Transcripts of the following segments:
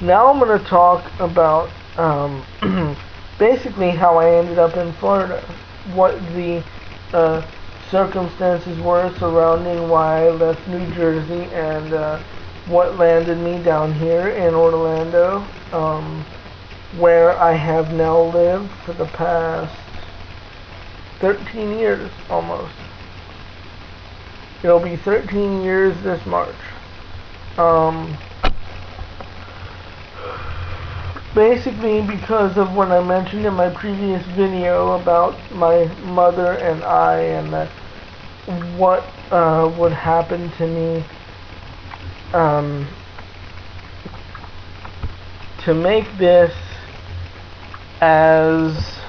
Now I'm going to talk about basically how I ended up in Florida, what the circumstances were surrounding why I left New Jersey, and what landed me down here in Orlando, where I have now lived for the past 13 years almost. It'll be 13 years this March. Basically because of what I mentioned in my previous video about my mother and I, and what would happen to me. To make this as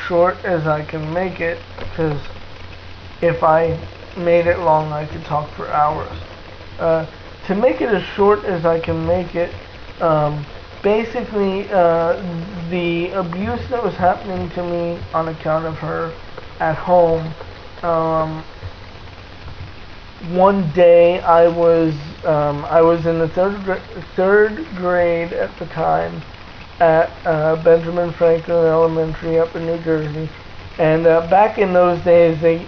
short as I can make it, because if I made it long I could talk for hours. To make it as short as I can make it, basically the abuse that was happening to me on account of her at home, one day I was in the third grade at the time at Benjamin Franklin Elementary up in New Jersey, and back in those days they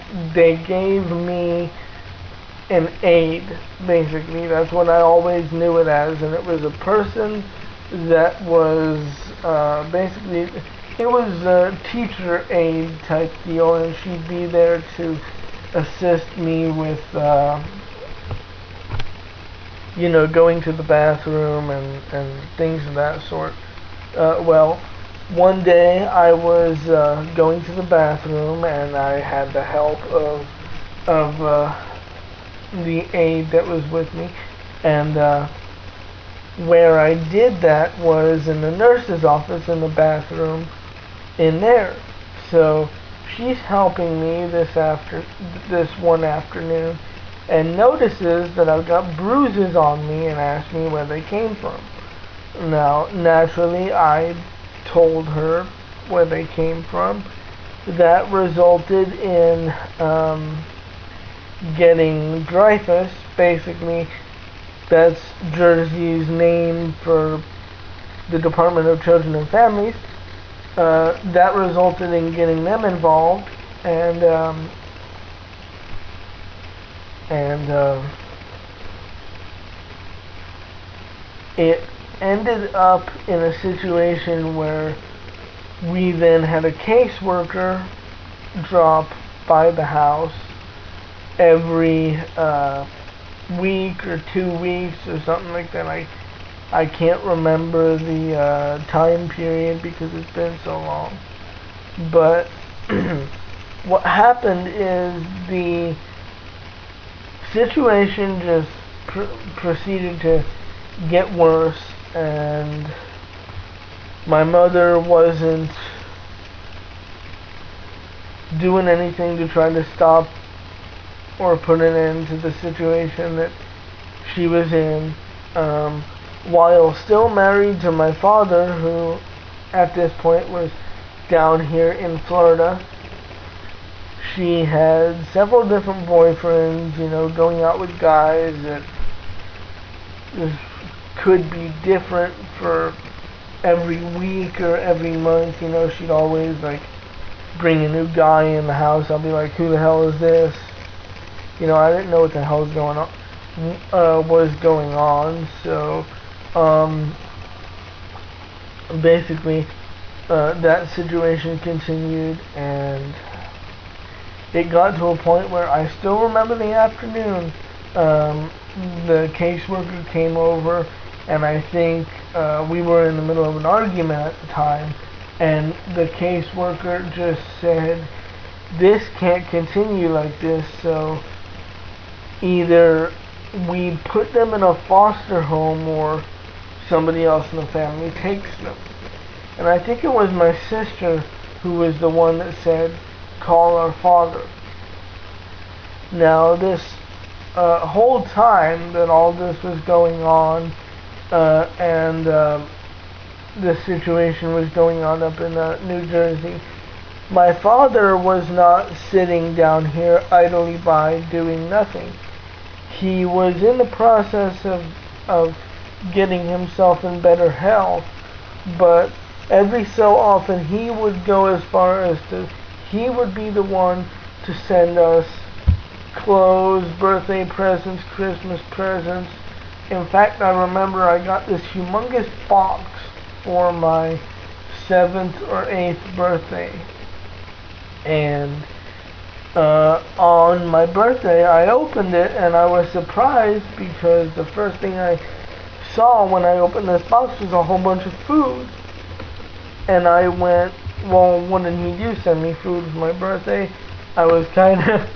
gave me an aide. Basically, that's what I always knew it as, and it was a person that was basically, it was a teacher aide type deal, and she'd be there to assist me with going to the bathroom and things of that sort. Well, one day I was going to the bathroom, and I had the help of the aide that was with me, and where I did that was in the nurse's office in the bathroom in there. So she's helping me this one afternoon, and notices that I've got bruises on me and asks me where they came from. Now, naturally, I told her where they came from. That resulted in getting dreyfus. Basically, that's Jersey's name for the Department of Children and Families. That resulted in getting them involved, and it ended up in a situation where we then had a caseworker drop by the house every week or 2 weeks or something like that. I can't remember the time period because it's been so long. But what happened is the situation just proceeded to get worse, and my mother wasn't doing anything to try to stop or put an end to the situation that she was in. While still married to my father, who at this point was down here in Florida, she had several different boyfriends, going out with guys that could be different for every week or every month. She'd always bring a new guy in the house. I'll be like, who the hell is this? I didn't know what the hell was going on. So basically that situation continued, and it got to a point where I still remember the afternoon. The caseworker came over, and I think we were in the middle of an argument at the time, and the caseworker just said, this can't continue like this, so either we put them in a foster home or somebody else in the family takes them. And I think it was my sister who was the one that said, call our father. Now, this whole time that all this was going on, and the situation was going on up in New Jersey, my father was not sitting down here idly by doing nothing. He was in the process of getting himself in better health, but every so often he would go as far as he would be the one to send us clothes, birthday presents, Christmas presents. In fact, I remember I got this humongous box for my 7th or 8th birthday. And on my birthday, I opened it and I was surprised because the first thing I saw when I opened this box was a whole bunch of food. And I went, well, what did he do? Send me food for my birthday? I was kind of,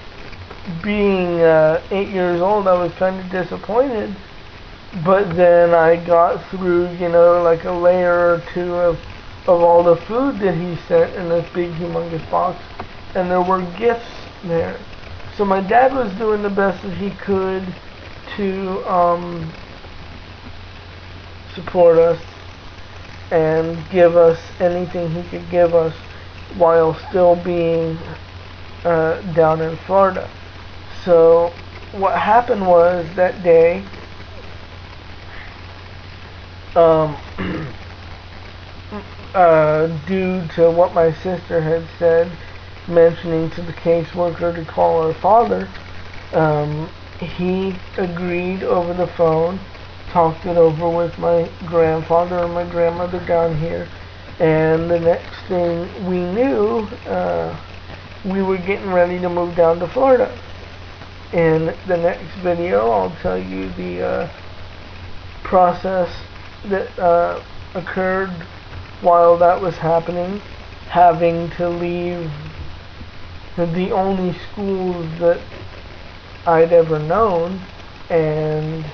being 8 years old, I was kind of disappointed. But then I got through, like a layer or two of all the food that he sent in this big humongous box, and there were gifts there. So my dad was doing the best that he could to support us and give us anything he could give us while still being down in Florida. So what happened was that day, due to what my sister had said, mentioning to the caseworker to call her father, he agreed over the phone, talked it over with my grandfather and my grandmother down here, and the next thing we knew, we were getting ready to move down to Florida. In the next video, I'll tell you the process that occurred while that was happening, having to leave the only schools that I'd ever known, and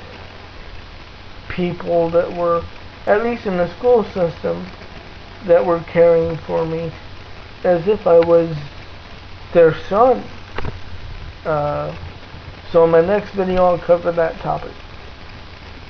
people that were, at least in the school system, that were caring for me as if I was their son. So in my next video I'll cover that topic.